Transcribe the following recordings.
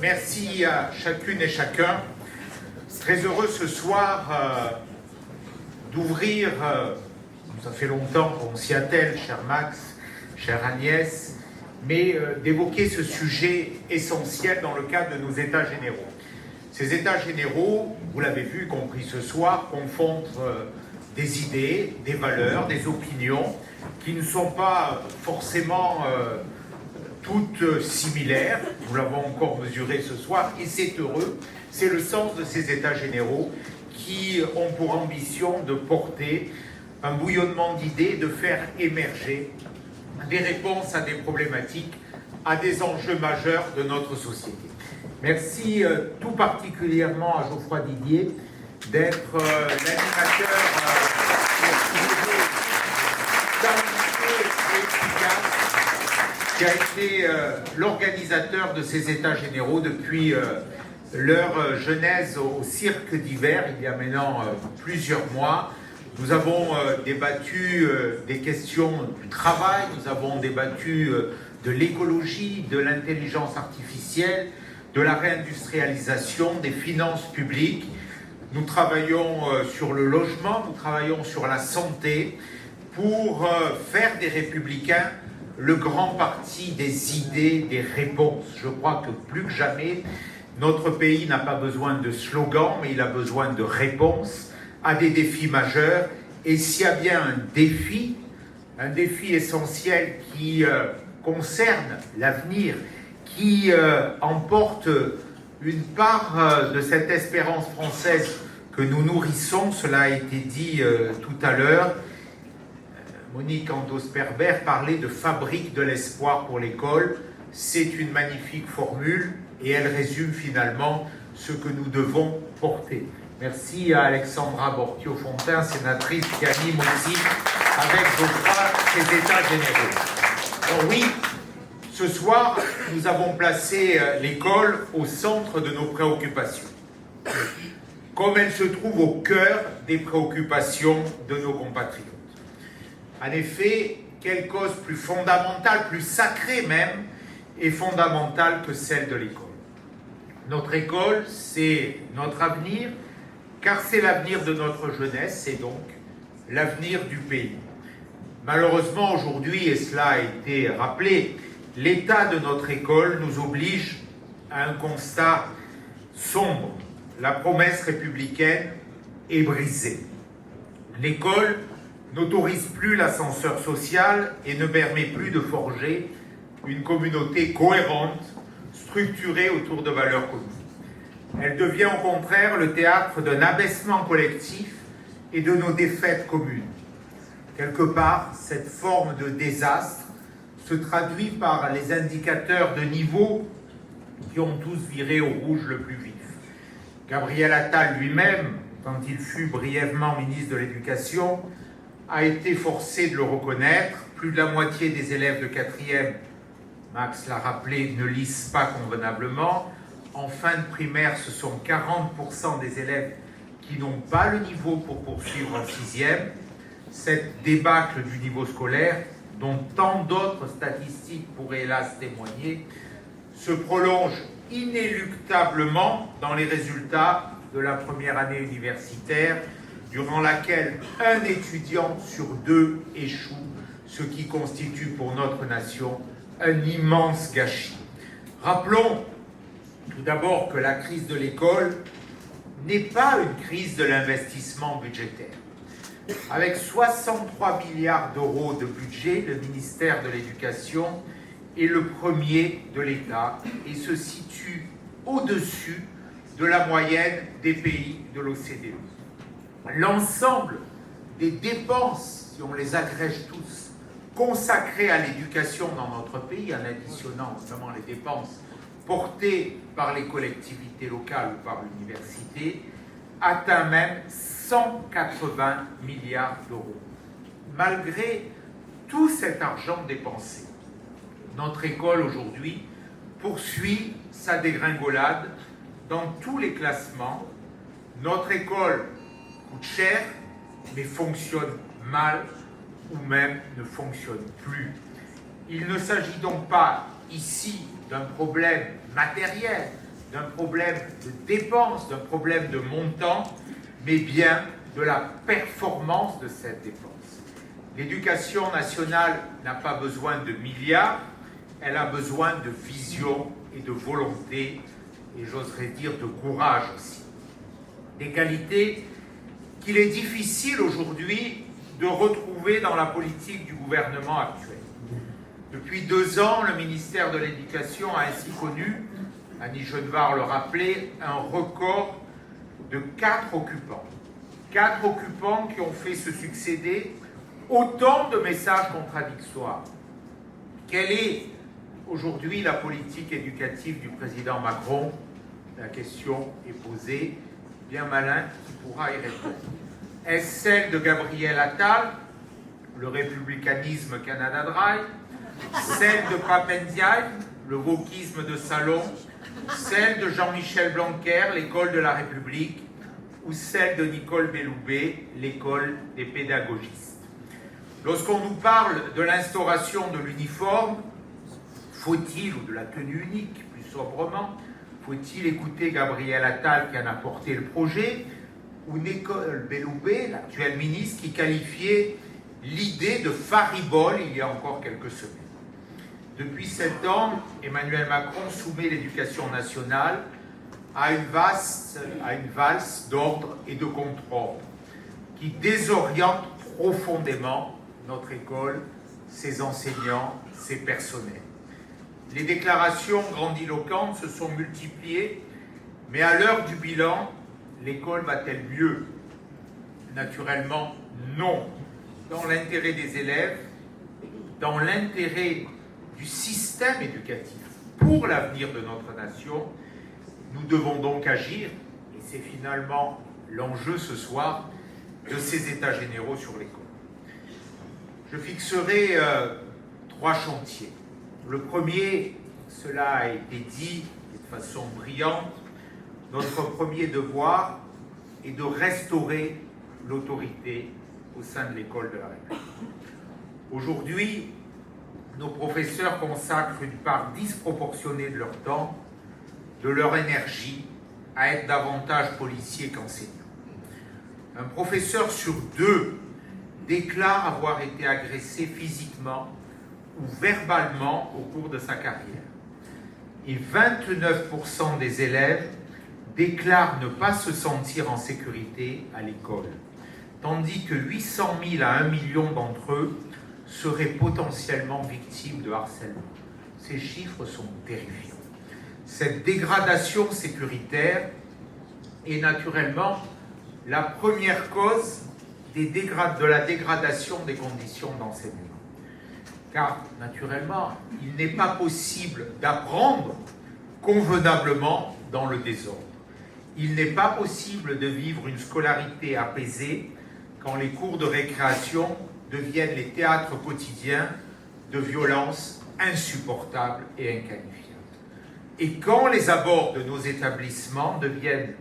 Merci à chacune et chacun. Très heureux ce soir d'ouvrir, ça fait longtemps qu'on s'y attelle, cher Max, chère Agnès, mais d'évoquer ce sujet essentiel dans le cadre de nos États généraux. Ces États généraux, vous l'avez vu, y compris ce soir, confondent des idées, des valeurs, des opinions qui ne sont pas forcément toutes similaires. Nous l'avons encore mesuré ce soir et c'est heureux. C'est le sens de ces États généraux qui ont pour ambition de porter un bouillonnement d'idées, de faire émerger des réponses à des problématiques, à des enjeux majeurs de notre société. Merci tout particulièrement à Geoffroy Didier d'être l'animateur talentueux et efficace qui a été l'organisateur de ces États généraux depuis leur genèse au cirque d'hiver, il y a maintenant plusieurs mois. Nous avons débattu des questions du travail, nous avons débattu de l'écologie, de l'intelligence artificielle, de la réindustrialisation, des finances publiques. Nous travaillons sur le logement, nous travaillons sur la santé pour faire des Républicains le grand parti des idées, des réponses. Je crois que plus que jamais, notre pays n'a pas besoin de slogans, mais il a besoin de réponses à des défis majeurs. Et s'il y a bien un défi essentiel qui concerne l'avenir, qui emporte une part de cette espérance française que nous nourrissons, cela a été dit tout à l'heure. Monique Andos-Perber parlait de fabrique de l'espoir pour l'école. C'est une magnifique formule et elle résume finalement ce que nous devons porter. Merci à Alexandra Bortio-Fontin, sénatrice qui anime aussi avec Geoffroy ces États généraux. Alors oui, ce soir, nous avons placé l'école au centre de nos préoccupations, comme elle se trouve au cœur des préoccupations de nos compatriotes. En effet, quelle cause plus fondamentale, plus sacrée même, est fondamentale que celle de l'école. Notre école, c'est notre avenir, car c'est l'avenir de notre jeunesse, c'est donc l'avenir du pays. Malheureusement, aujourd'hui, et cela a été rappelé, l'état de notre école nous oblige à un constat sombre. La promesse républicaine est brisée. L'école n'autorise plus l'ascenseur social et ne permet plus de forger une communauté cohérente, structurée autour de valeurs communes. Elle devient au contraire le théâtre d'un abaissement collectif et de nos défaites communes. Quelque part, cette forme de désastre se traduit par les indicateurs de niveau qui ont tous viré au rouge le plus vif. Gabriel Attal lui-même, quand il fut brièvement ministre de l'Éducation, a été forcé de le reconnaître. Plus de la moitié des élèves de 4e, Max l'a rappelé, ne lisent pas convenablement. En fin de primaire, ce sont 40% des élèves qui n'ont pas le niveau pour poursuivre en 6e. Cette débâcle du niveau scolaire, dont tant d'autres statistiques pourraient hélas témoigner, se prolonge inéluctablement dans les résultats de la première année universitaire, durant laquelle un étudiant sur 2 échoue, ce qui constitue pour notre nation un immense gâchis. Rappelons tout d'abord que la crise de l'école n'est pas une crise de l'investissement budgétaire. Avec 63 milliards d'euros de budget, le ministère de l'Éducation est le premier de l'État et se situe au-dessus de la moyenne des pays de l'OCDE. L'ensemble des dépenses, si on les agrège tous, consacrées à l'éducation dans notre pays, en additionnant notamment les dépenses portées par les collectivités locales ou par l'université, atteint même 180 milliards d'euros. Malgré tout cet argent dépensé, notre école aujourd'hui poursuit sa dégringolade dans tous les classements. Notre école coûte cher, mais fonctionne mal ou même ne fonctionne plus. Il ne s'agit donc pas ici d'un problème matériel, d'un problème de dépenses, d'un problème de montant, mais bien de la performance de cette dépense. L'éducation nationale n'a pas besoin de milliards, elle a besoin de vision et de volonté, et j'oserais dire de courage aussi. Des qualités qu'il est difficile aujourd'hui de retrouver dans la politique du gouvernement actuel. Depuis 2 ans, le ministère de l'Éducation a ainsi connu, Annie Genevard le rappelait, un record de 4 occupants. 4 occupants qui ont fait se succéder autant de messages contradictoires. Quelle est aujourd'hui la politique éducative du président Macron? La question est posée. Bien malin qui pourra y répondre. Est-ce celle de Gabriel Attal, le républicanisme Canada Dry, celle de Papendiaï, le wokisme de salon, celle de Jean-Michel Blanquer, l'école de la République, ou celle de Nicole Belloubet, l'école des pédagogistes? Lorsqu'on nous parle de l'instauration de l'uniforme, faut-il, ou de la tenue unique, plus sobrement, faut-il écouter Gabriel Attal qui en a porté le projet, ou Nicole Belloubet, l'actuelle ministre, qui qualifiait l'idée de faribole il y a encore quelques semaines? Depuis 7 ans, Emmanuel Macron soumet l'éducation nationale à une valse d'ordre et de contrôle qui désoriente profondément notre école, ses enseignants, ses personnels. Les déclarations grandiloquentes se sont multipliées, mais à l'heure du bilan, l'école va-t-elle mieux? Naturellement, non. Dans l'intérêt des élèves, dans l'intérêt du système éducatif, pour l'avenir de notre nation, nous devons donc agir, et c'est finalement l'enjeu ce soir de ces états généraux sur l'école. Je fixerai 3 chantiers. Le premier, cela a été dit de façon brillante, notre premier devoir est de restaurer l'autorité au sein de l'école de la République. Aujourd'hui, nos professeurs consacrent une part disproportionnée de leur temps, de leur énergie, à être davantage policiers qu'enseignants. Un professeur sur 2 déclare avoir été agressé physiquement ou verbalement au cours de sa carrière. Et 29% des élèves déclarent ne pas se sentir en sécurité à l'école, tandis que 800 000 à 1 million d'entre eux seraient potentiellement victimes de harcèlement. Ces chiffres sont terrifiants. Cette dégradation sécuritaire est naturellement la première cause de la dégradation des conditions d'enseignement. Car, naturellement, il n'est pas possible d'apprendre convenablement dans le désordre. Il n'est pas possible de vivre une scolarité apaisée quand les cours de récréation deviennent les théâtres quotidiens de violences insupportables et inqualifiables. Et quand les abords de nos établissements deviennent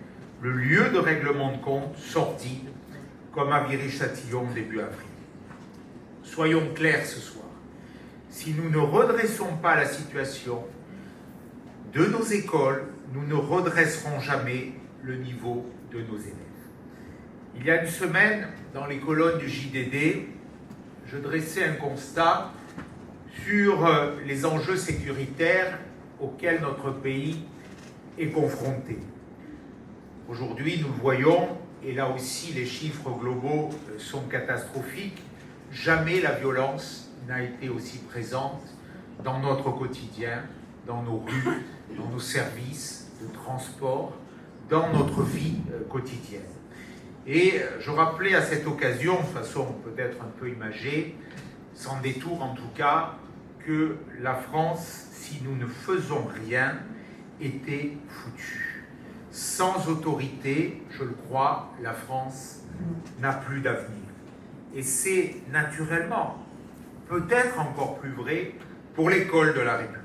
le lieu de règlement de comptes sordides, comme à Viry-Châtillon début avril. Soyons clairs ce soir. Si nous ne redressons pas la situation de nos écoles, nous ne redresserons jamais le niveau de nos élèves. Il y a une semaine, dans les colonnes du JDD, je dressais un constat sur les enjeux sécuritaires auxquels notre pays est confronté. Aujourd'hui, nous le voyons, et là aussi les chiffres globaux sont catastrophiques, jamais la violence n'a été aussi présente dans notre quotidien, dans nos rues, dans nos services de transport, dans notre vie quotidienne. Et je rappelais à cette occasion, de façon peut-être un peu imagée, sans détour en tout cas, que la France, si nous ne faisons rien, était foutue. Sans autorité, je le crois, la France n'a plus d'avenir. Et c'est naturellement, peut-être encore plus vrai, pour l'école de la République.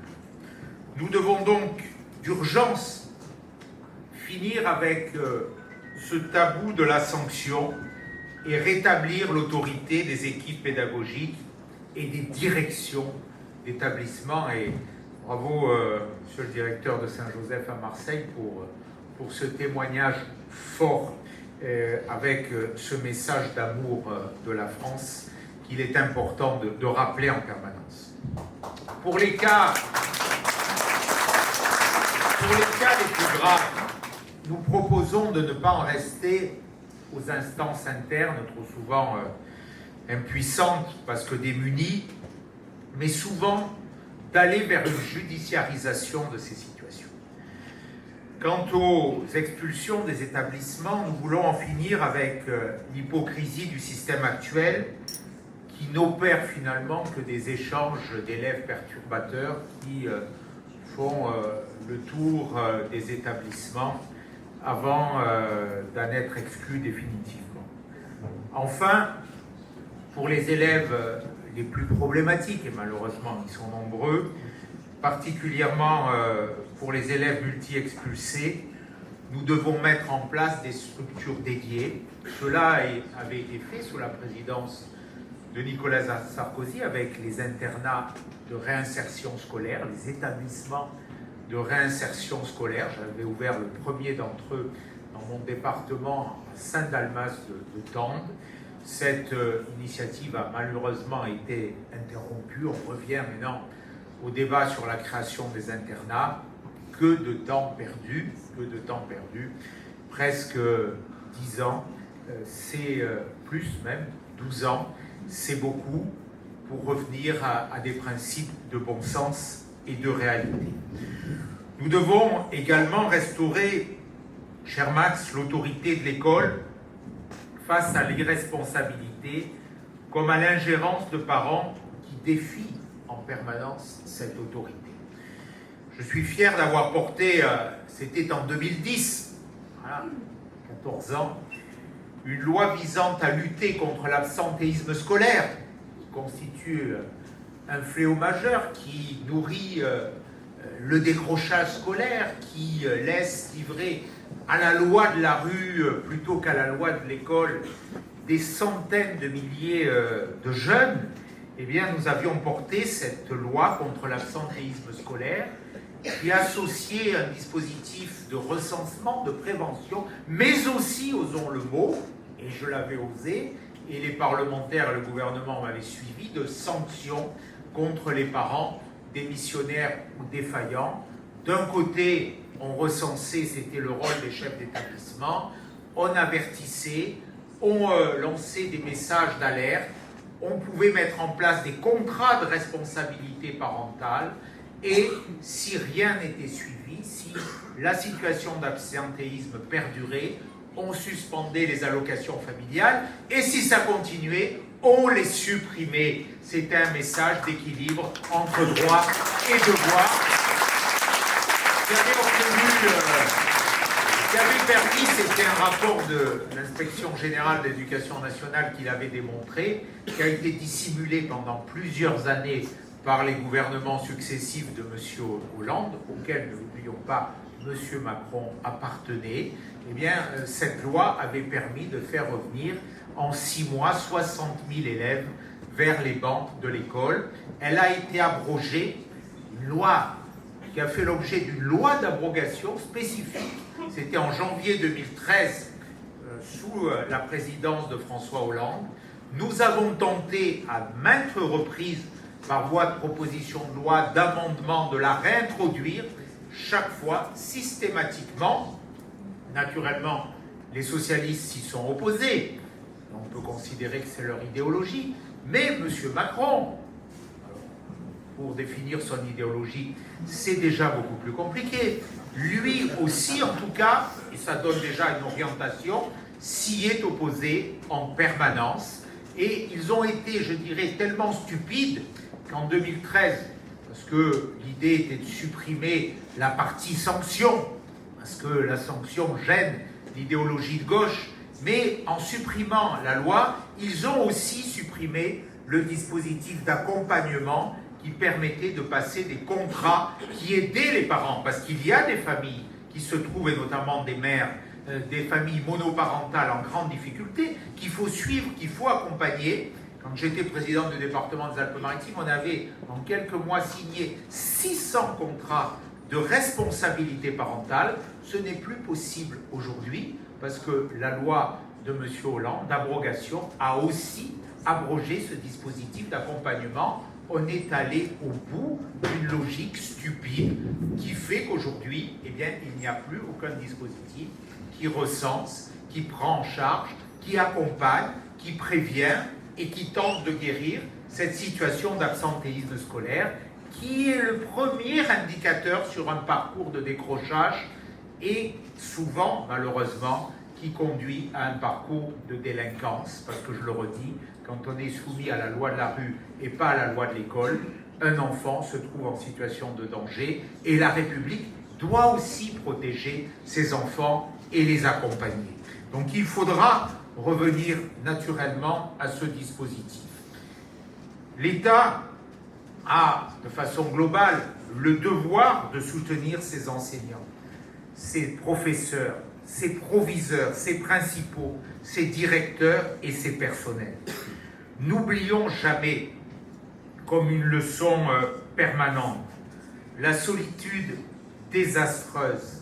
Nous devons donc d'urgence finir avec ce tabou de la sanction et rétablir l'autorité des équipes pédagogiques et des directions d'établissements. Et Bravo, monsieur le directeur de Saint-Joseph à Marseille, pour ce témoignage fort avec ce message d'amour de la France qu'il est important de rappeler en permanence. Pour les cas les plus graves, nous proposons de ne pas en rester aux instances internes, trop souvent impuissantes parce que démunies, mais souvent d'aller vers une judiciarisation de ces situations. Quant aux expulsions des établissements, nous voulons en finir avec l'hypocrisie du système actuel qui n'opère finalement que des échanges d'élèves perturbateurs qui font le tour des établissements avant d'en être exclus définitivement. Enfin, pour les élèves les plus problématiques, et malheureusement ils sont nombreux, particulièrement pour les élèves multi-expulsés, nous devons mettre en place des structures dédiées. Cela avait été fait sous la présidence de Nicolas Sarkozy avec les internats de réinsertion scolaire, les établissements de réinsertion scolaire. J'avais ouvert le premier d'entre eux dans mon département, à Saint-Dalmas de Tende. Cette initiative a malheureusement été interrompue. On revient maintenant au débat sur la création des internats. Que de temps perdu, presque 10 ans, c'est plus même, 12 ans, c'est beaucoup pour revenir à des principes de bon sens et de réalité. Nous devons également restaurer, cher Max, l'autorité de l'école face à l'irresponsabilité comme à l'ingérence de parents qui défient en permanence cette autorité. Je suis fier d'avoir porté, c'était en 2010, voilà, 14 ans, une loi visant à lutter contre l'absentéisme scolaire, qui constitue un fléau majeur, qui nourrit le décrochage scolaire, qui laisse livrer à la loi de la rue plutôt qu'à la loi de l'école des centaines de milliers de jeunes. Eh bien, nous avions porté cette loi contre l'absentéisme scolaire qui associait un dispositif de recensement, de prévention, mais aussi, osons le mot, et je l'avais osé, et les parlementaires et le gouvernement m'avaient suivi, de sanctions contre les parents démissionnaires ou défaillants. D'un côté, on recensait, c'était le rôle des chefs d'établissement, on avertissait, on lançait des messages d'alerte, on pouvait mettre en place des contrats de responsabilité parentale, et si rien n'était suivi, si la situation d'absentéisme perdurait, on suspendait les allocations familiales, et si ça continuait, on les supprimait. C'était un message d'équilibre entre droit et devoir. Ce qui avait permis, c'était un rapport de l'Inspection générale de l'éducation nationale qui l'avait démontré, qui a été dissimulé pendant plusieurs années par les gouvernements successifs de M. Hollande, auxquels, ne l'oublions pas, M. Macron appartenait. Eh bien, cette loi avait permis de faire revenir en 6 mois 60 000 élèves vers les bancs de l'école. Elle a été abrogée, une loi qui a fait l'objet d'une loi d'abrogation spécifique. C'était en janvier 2013, sous la présidence de François Hollande. Nous avons tenté à maintes reprises, par voie de proposition de loi, d'amendement, de la réintroduire, chaque fois, systématiquement. Naturellement, les socialistes s'y sont opposés. On peut considérer que c'est leur idéologie. Mais M. Macron, pour définir son idéologie, c'est déjà beaucoup plus compliqué. Lui aussi, en tout cas, et ça donne déjà une orientation, s'y est opposé en permanence. Et ils ont été, je dirais, tellement stupides qu'en 2013, parce que l'idée était de supprimer la partie sanction, parce que la sanction gêne l'idéologie de gauche, mais en supprimant la loi, ils ont aussi supprimé le dispositif d'accompagnement qui permettait de passer des contrats qui aidaient les parents, parce qu'il y a des familles qui se trouvent, et notamment des mères, des familles monoparentales en grande difficulté, qu'il faut suivre, qu'il faut accompagner. Quand j'étais président du département des Alpes-Maritimes, on avait en quelques mois signé 600 contrats de responsabilité parentale. Ce n'est plus possible aujourd'hui parce que la loi de M. Hollande d'abrogation a aussi abrogé ce dispositif d'accompagnement. On est allé au bout d'une logique stupide qui fait qu'aujourd'hui, eh bien, il n'y a plus aucun dispositif qui recense, qui prend en charge, qui accompagne, qui prévient et qui tente de guérir cette situation d'absentéisme scolaire qui est le premier indicateur sur un parcours de décrochage et souvent, malheureusement, qui conduit à un parcours de délinquance, parce que je le redis, quand on est soumis à la loi de la rue et pas à la loi de l'école, un enfant se trouve en situation de danger et la République doit aussi protéger ses enfants et les accompagner. Donc il faudra revenir naturellement à ce dispositif. L'État a, de façon globale, le devoir de soutenir ses enseignants, ses professeurs, ses proviseurs, ses principaux, ses directeurs et ses personnels. N'oublions jamais, comme une leçon permanente, la solitude désastreuse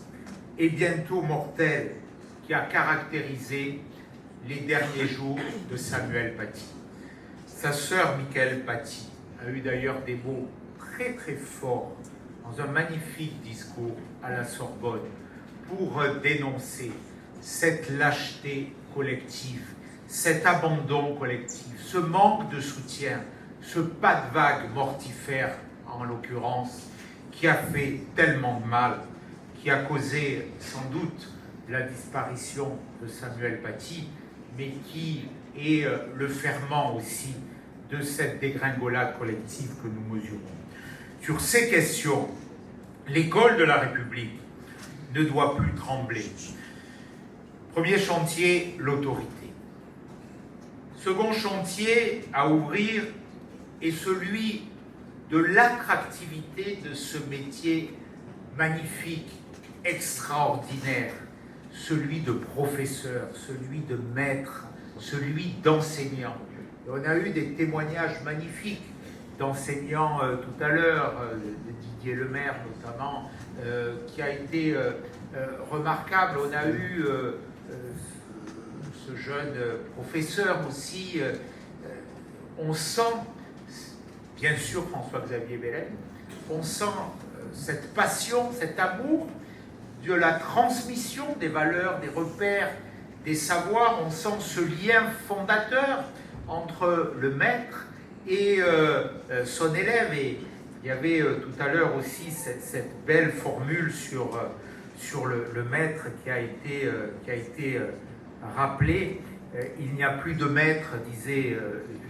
et bientôt mortelle qui a caractérisé les derniers jours de Samuel Paty. Sa sœur Michaëlle Paty a eu d'ailleurs des mots très très forts dans un magnifique discours à la Sorbonne pour dénoncer cette lâcheté collective, cet abandon collectif, ce manque de soutien, ce pas de vague mortifère en l'occurrence, qui a fait tellement de mal, qui a causé sans doute la disparition de Samuel Paty, mais qui est le ferment aussi de cette dégringolade collective que nous mesurons. Sur ces questions, l'école de la République ne doit plus trembler. Premier chantier, l'autorité. Second chantier à ouvrir est celui de l'attractivité de ce métier magnifique, extraordinaire, celui de professeur, celui de maître, celui d'enseignant. On a eu des témoignages magnifiques d'enseignants tout à l'heure, de Didier Lemaire notamment, qui a été remarquable. On a eu ce jeune professeur aussi. On sent, bien sûr François-Xavier Bellem, on sent cette passion, cet amour de la transmission des valeurs, des repères, des savoirs. On sent ce lien fondateur entre le maître et son élève. Et il y avait tout à l'heure aussi cette belle formule sur le maître qui a été rappelée. Il n'y a plus de maître, disait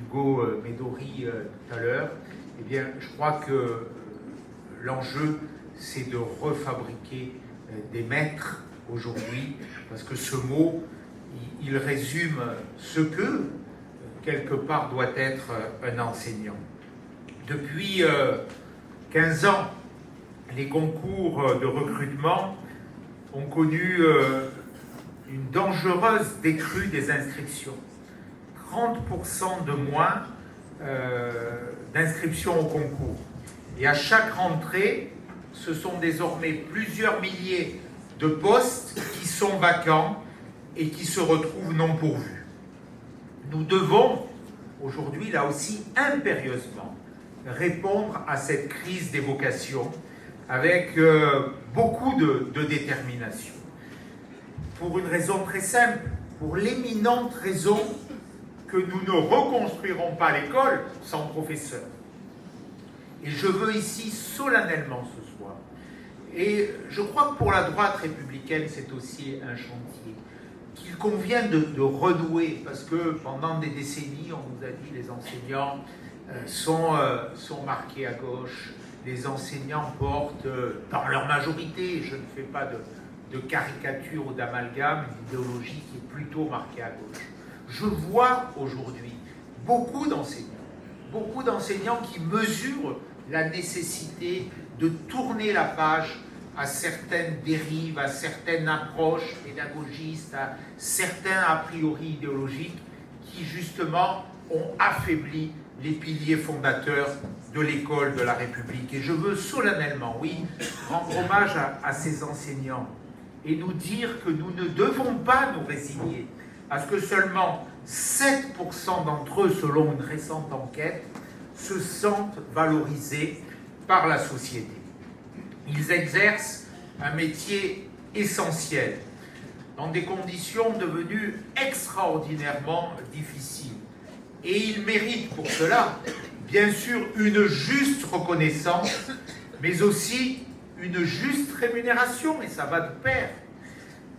Hugo Médori tout à l'heure. Eh bien, je crois que l'enjeu, c'est de refabriquer des maîtres aujourd'hui, parce que ce mot, il résume ce que, quelque part, doit être un enseignant. Depuis 15 ans, les concours de recrutement ont connu une dangereuse décrue des inscriptions. 30% de moins d'inscriptions au concours. Et à chaque rentrée, ce sont désormais plusieurs milliers de postes qui sont vacants et qui se retrouvent non pourvus. Nous devons aujourd'hui, là aussi, impérieusement répondre à cette crise des vocations avec beaucoup de détermination. Pour une raison très simple, pour l'éminente raison que nous ne reconstruirons pas l'école sans professeurs. Et je veux ici solennellement ce soir, et je crois que pour la droite républicaine c'est aussi un chantier, qu'il convient de renouer, parce que pendant des décennies on nous a dit les enseignants sont marqués à gauche, les enseignants portent dans leur majorité, je ne fais pas de caricature ou d'amalgame, une idéologie qui est plutôt marquée à gauche. Je vois aujourd'hui beaucoup d'enseignants qui mesurent la nécessité de tourner la page à certaines dérives, à certaines approches pédagogistes, à certains a priori idéologiques qui justement ont affaibli les piliers fondateurs de l'école de la République. Et je veux solennellement, oui, rendre hommage à ces enseignants et nous dire que nous ne devons pas nous résigner à ce que seulement 7% d'entre eux, selon une récente enquête, se sentent valorisés par la société. Ils exercent un métier essentiel dans des conditions devenues extraordinairement difficiles. Et ils méritent pour cela, bien sûr, une juste reconnaissance, mais aussi une juste rémunération, et ça va de pair.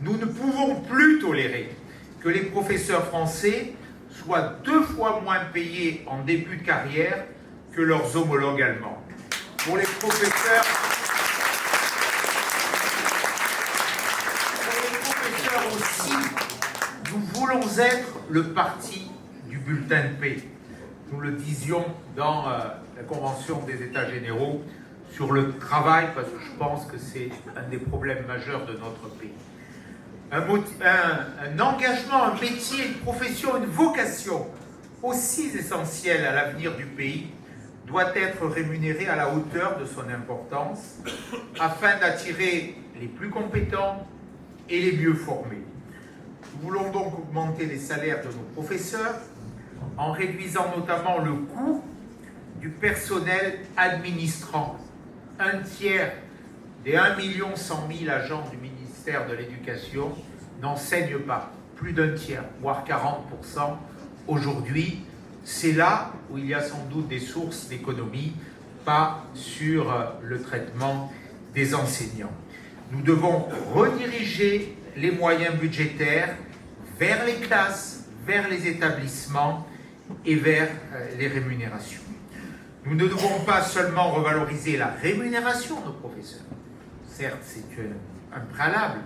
Nous ne pouvons plus tolérer que les professeurs français soient 2 fois moins payés en début de carrière que leurs homologues allemands. Pour les professeurs aussi, nous voulons être le parti du bulletin de paix. Nous le disions dans la Convention des États généraux sur le travail, parce que je pense que c'est un des problèmes majeurs de notre pays. Un engagement, un métier, une profession, une vocation aussi essentielle à l'avenir du pays doit être rémunéré à la hauteur de son importance afin d'attirer les plus compétents et les mieux formés. Nous voulons donc augmenter les salaires de nos professeurs en réduisant notamment le coût du personnel administrant. Un tiers des 1 100 000 agents du ministère de l'Éducation n'enseignent pas, plus d'un tiers, voire 40% aujourd'hui. C'est là où il y a sans doute des sources d'économie, pas sur le traitement des enseignants. Nous devons rediriger les moyens budgétaires vers les classes, vers les établissements et vers les rémunérations. Nous ne devons pas seulement revaloriser la rémunération de nos professeurs, certes c'est un préalable,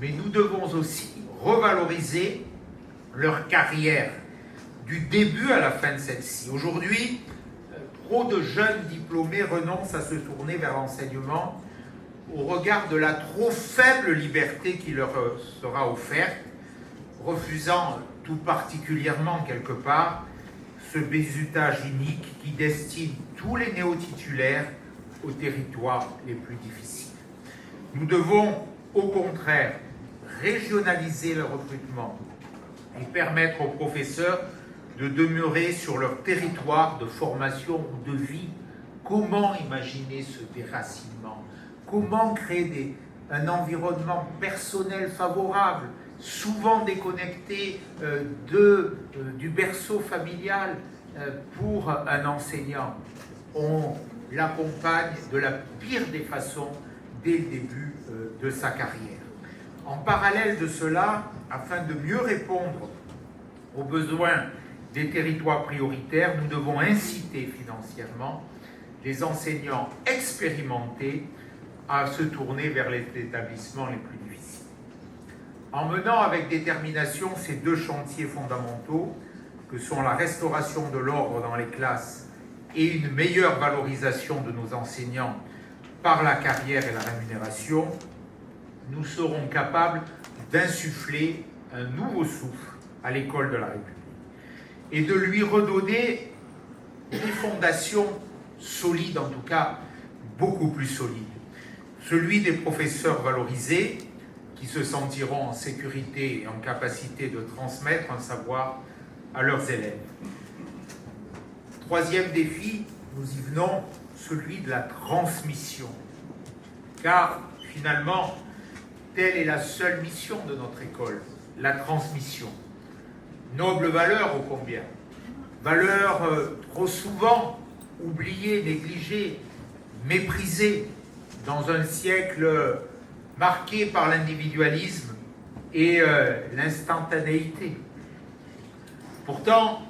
mais nous devons aussi revaloriser leur carrière, du début à la fin de celle-ci. Aujourd'hui, trop de jeunes diplômés renoncent à se tourner vers l'enseignement au regard de la trop faible liberté qui leur sera offerte, refusant tout particulièrement quelque part ce bizutage inique qui destine tous les néo-titulaires aux territoires les plus difficiles. Nous devons au contraire régionaliser le recrutement et permettre aux professeurs de demeurer sur leur territoire de formation ou de vie. Comment imaginer ce déracinement? Comment créer un environnement personnel favorable, souvent déconnecté du berceau familial pour un enseignant? On l'accompagne de la pire des façons dès le début de sa carrière. En parallèle de cela, afin de mieux répondre aux besoins des territoires prioritaires, nous devons inciter financièrement les enseignants expérimentés à se tourner vers les établissements les plus difficiles. En menant avec détermination ces 2 chantiers fondamentaux, que sont la restauration de l'ordre dans les classes et une meilleure valorisation de nos enseignants par la carrière et la rémunération, nous serons capables d'insuffler un nouveau souffle à l'école de la République et de lui redonner des fondations solides, en tout cas beaucoup plus solides. Celui des professeurs valorisés qui se sentiront en sécurité et en capacité de transmettre un savoir à leurs élèves. Troisième défi, nous y venons, celui de la transmission. Car finalement, telle est la seule mission de notre école, la transmission. Noble valeur ô combien. Valeur trop souvent oubliée, négligée, méprisée dans un siècle marqué par l'individualisme et l'instantanéité. Pourtant,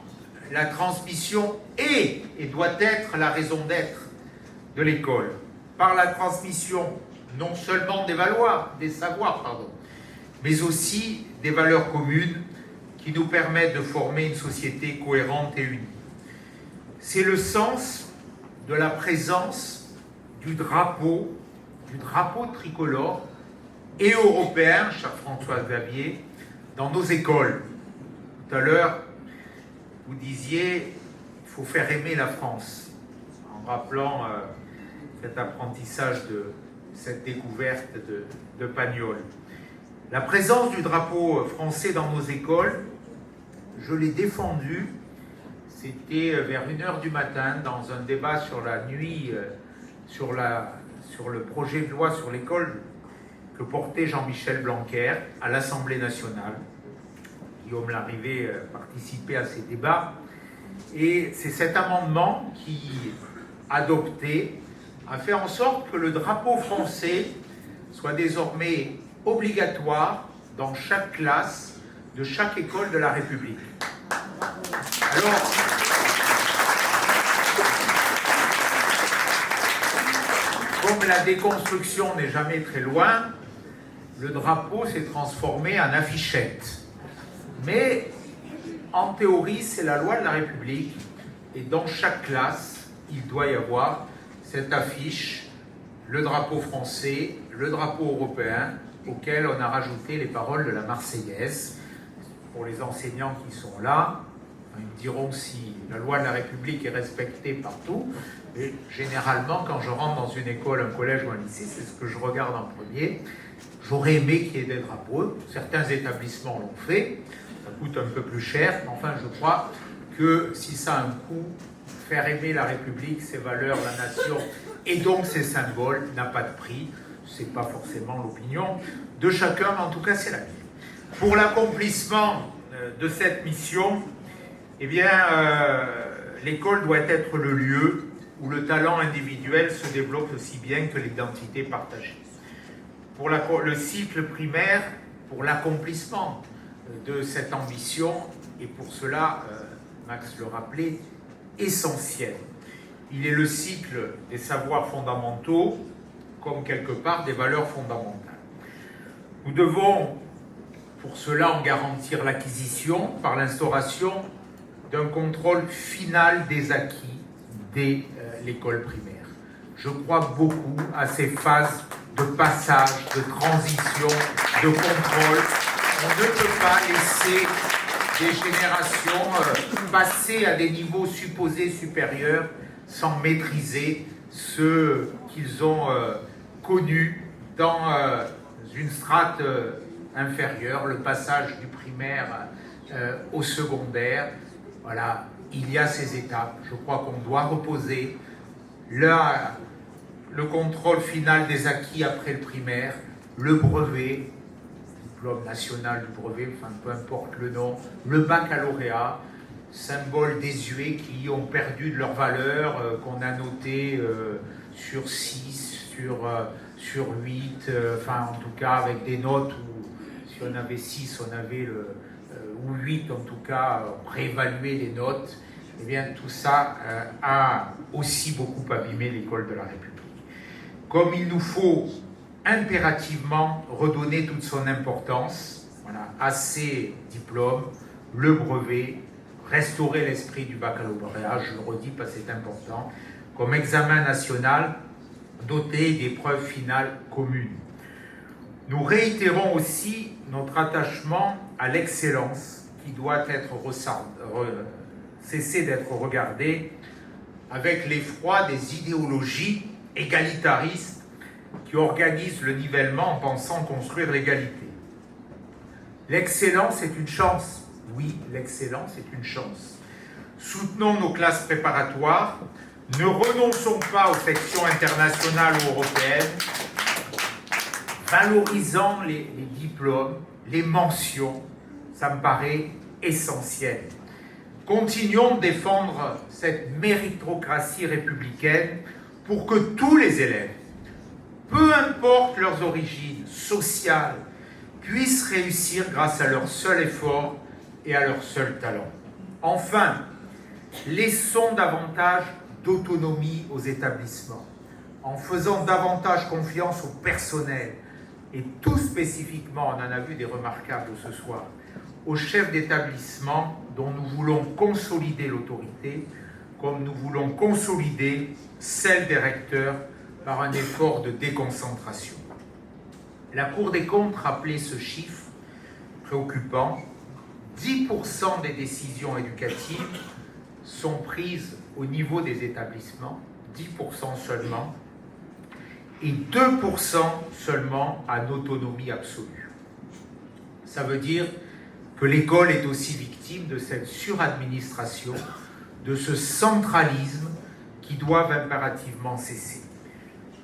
la transmission est et doit être la raison d'être de l'école. Par la transmission, non seulement des savoirs, mais aussi des valeurs communes qui nous permettent de former une société cohérente et unie. C'est le sens de la présence du drapeau tricolore et européen, cher François Xavier, dans nos écoles. Tout à l'heure, vous disiez il faut faire aimer la France, en rappelant cet apprentissage de cette découverte de Pagnol. La présence du drapeau français dans nos écoles, je l'ai défendu, c'était vers 1h du matin, dans un débat sur la nuit, sur le projet de loi sur l'école que portait Jean-Michel Blanquer à l'Assemblée nationale. Guillaume Larrivé participait à ces débats. Et c'est cet amendement qui, adopté, a fait en sorte que le drapeau français soit désormais obligatoire dans chaque classe de chaque école de la République. Alors, comme la déconstruction n'est jamais très loin, le drapeau s'est transformé en affichette. Mais en théorie, c'est la loi de la République et dans chaque classe, il doit y avoir cette affiche, le drapeau français, le drapeau européen, auquel on a rajouté les paroles de la Marseillaise. Pour les enseignants qui sont là, ils me diront si la loi de la République est respectée partout. Et généralement, quand je rentre dans une école, un collège ou un lycée, c'est ce que je regarde en premier. J'aurais aimé qu'il y ait des drapeaux. Certains établissements l'ont fait. Ça coûte un peu plus cher. Mais enfin, je crois que si ça a un coût, faire aimer la République, ses valeurs, la nation et donc ses symboles n'a pas de prix. Ce n'est pas forcément l'opinion de chacun, mais en tout cas, c'est la mienne. Pour l'accomplissement de cette mission, eh bien, l'école doit être le lieu où le talent individuel se développe aussi bien que l'identité partagée. Pour le cycle primaire, pour l'accomplissement de cette ambition, et pour cela, Max le rappelait, essentiel. Il est le cycle des savoirs fondamentaux, comme quelque part des valeurs fondamentales. Nous devons, pour cela, en garantir l'acquisition par l'instauration d'un contrôle final des acquis dès l'école primaire. Je crois beaucoup à ces phases de passage, de transition, de contrôle. On ne peut pas laisser des générations passer à des niveaux supposés supérieurs sans maîtriser ceux qu'ils ont connus dans une strate inférieure, le passage du primaire au secondaire. Voilà, il y a ces étapes. Je crois qu'on doit reposer le contrôle final des acquis après le primaire, le brevet, diplôme national du brevet, enfin peu importe le nom, le baccalauréat, symbole désuet qui ont perdu de leur valeur, qu'on a noté sur 6, sur 8, enfin en tout cas avec des notes où si on avait 6, on avait ou 8 en tout cas, on réévaluait les notes. Eh bien tout ça a aussi beaucoup abîmé l'école de la République. Comme il nous faut impérativement redonner toute son importance à ces diplômes, le brevet, restaurer l'esprit du baccalauréat, je le redis parce que c'est important, comme examen national doté d'épreuves finales communes. Nous réitérons aussi notre attachement à l'excellence qui doit être cesser d'être regardée avec l'effroi des idéologies égalitaristes qui organisent le nivellement en pensant construire l'égalité. L'excellence est une chance. Oui, l'excellence est une chance. Soutenons nos classes préparatoires, ne renonçons pas aux sections internationales ou européennes, valorisons les diplômes, les mentions, ça me paraît essentiel. Continuons de défendre cette méritocratie républicaine pour que tous les élèves, peu importe leurs origines sociales, puissent réussir grâce à leur seul effort et à leur seul talent. Enfin, laissons davantage d'autonomie aux établissements, en faisant davantage confiance au personnel, et tout spécifiquement, on en a vu des remarquables ce soir, aux chefs d'établissement dont nous voulons consolider l'autorité, comme nous voulons consolider celle des recteurs par un effort de déconcentration. La Cour des comptes rappelait ce chiffre préoccupant. 10% des décisions éducatives sont prises au niveau des établissements, 10% seulement, et 2% seulement en autonomie absolue. Ça veut dire que l'école est aussi victime de cette suradministration, de ce centralisme qui doivent impérativement cesser.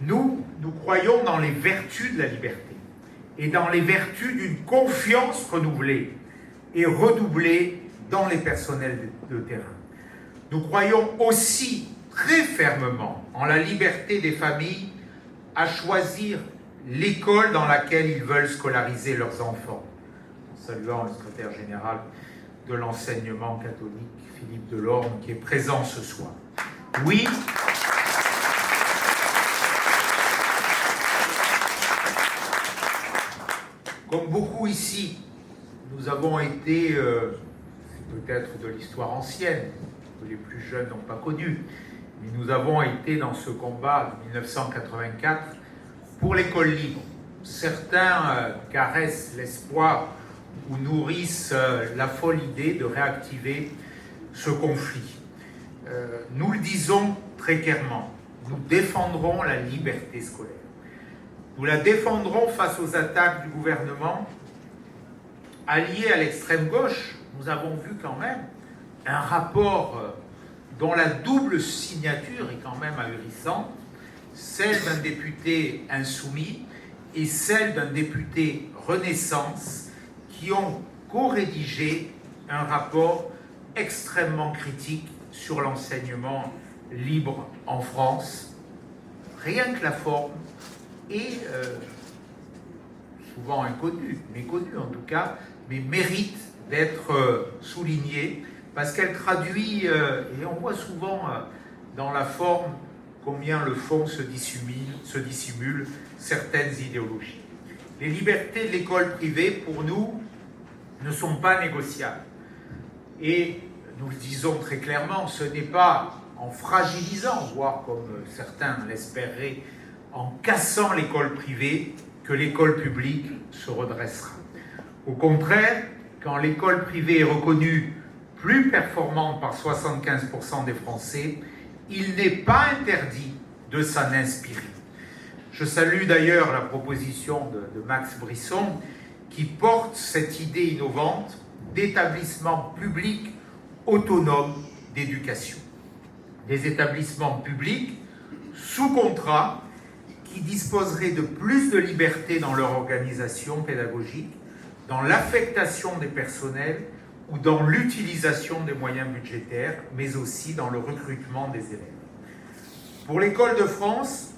Nous croyons dans les vertus de la liberté et dans les vertus d'une confiance renouvelée et redoublée dans les personnels de terrain. Nous croyons aussi très fermement en la liberté des familles à choisir l'école dans laquelle ils veulent scolariser leurs enfants. En saluant le secrétaire général de l'enseignement catholique, Philippe Delorme, qui est présent ce soir. Oui, comme beaucoup ici, nous avons été, c'est peut-être de l'histoire ancienne, que les plus jeunes n'ont pas connu, mais nous avons été dans ce combat de 1984 pour l'école libre. Certains caressent l'espoir ou nourrissent la folle idée de réactiver ce conflit. Nous le disons très clairement, nous défendrons la liberté scolaire. Nous la défendrons face aux attaques du gouvernement. Alliés à l'extrême gauche, nous avons vu quand même un rapport dont la double signature est quand même ahurissante, celle d'un député insoumis et celle d'un député Renaissance, qui ont co-rédigé un rapport extrêmement critique sur l'enseignement libre en France. Rien que la forme est souvent inconnue, méconnue en tout cas, mais mérite d'être soulignée parce qu'elle traduit, et on voit souvent dans la forme combien le fond se dissimule certaines idéologies. Les libertés de l'école privée, pour nous, ne sont pas négociables. Et nous le disons très clairement, ce n'est pas en fragilisant, voire comme certains l'espéreraient, en cassant l'école privée que l'école publique se redressera. Au contraire, quand l'école privée est reconnue plus performante par 75% des Français, il n'est pas interdit de s'en inspirer. Je salue d'ailleurs la proposition de Max Brisson qui porte cette idée innovante d'établissements publics autonomes d'éducation. Des établissements publics sous contrat qui disposeraient de plus de liberté dans leur organisation pédagogique, dans l'affectation des personnels ou dans l'utilisation des moyens budgétaires, mais aussi dans le recrutement des élèves. Pour l'école de France,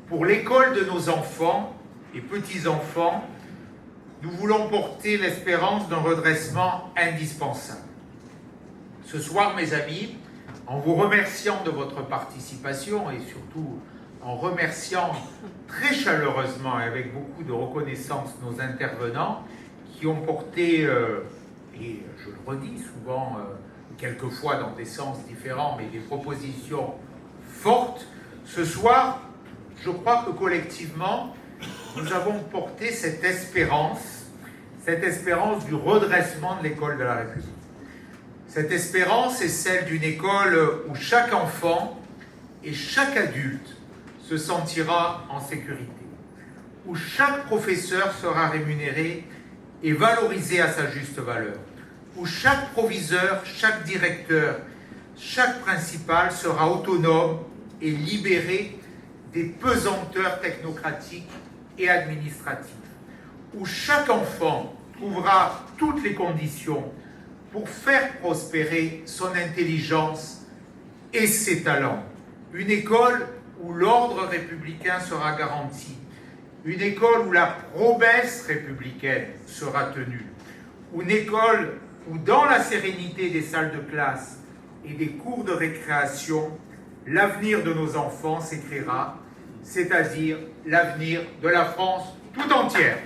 pour l'école de nos enfants et petits-enfants, nous voulons porter l'espérance d'un redressement indispensable. Ce soir, mes amis, en vous remerciant de votre participation et surtout en remerciant très chaleureusement et avec beaucoup de reconnaissance nos intervenants qui ont porté, et je le redis souvent, quelquefois dans des sens différents, mais des propositions fortes, ce soir, je crois que collectivement, nous avons porté cette espérance du redressement de l'école de la République. Cette espérance est celle d'une école où chaque enfant et chaque adulte se sentira en sécurité, où chaque professeur sera rémunéré et valorisé à sa juste valeur, où chaque proviseur, chaque directeur, chaque principal sera autonome et libéré des pesanteurs technocratiques et administratives, où chaque enfant trouvera toutes les conditions pour faire prospérer son intelligence et ses talents. Une école où l'ordre républicain sera garanti, une école où la promesse républicaine sera tenue, une école où dans la sérénité des salles de classe et des cours de récréation, l'avenir de nos enfants s'écrira, c'est-à-dire l'avenir de la France tout entière.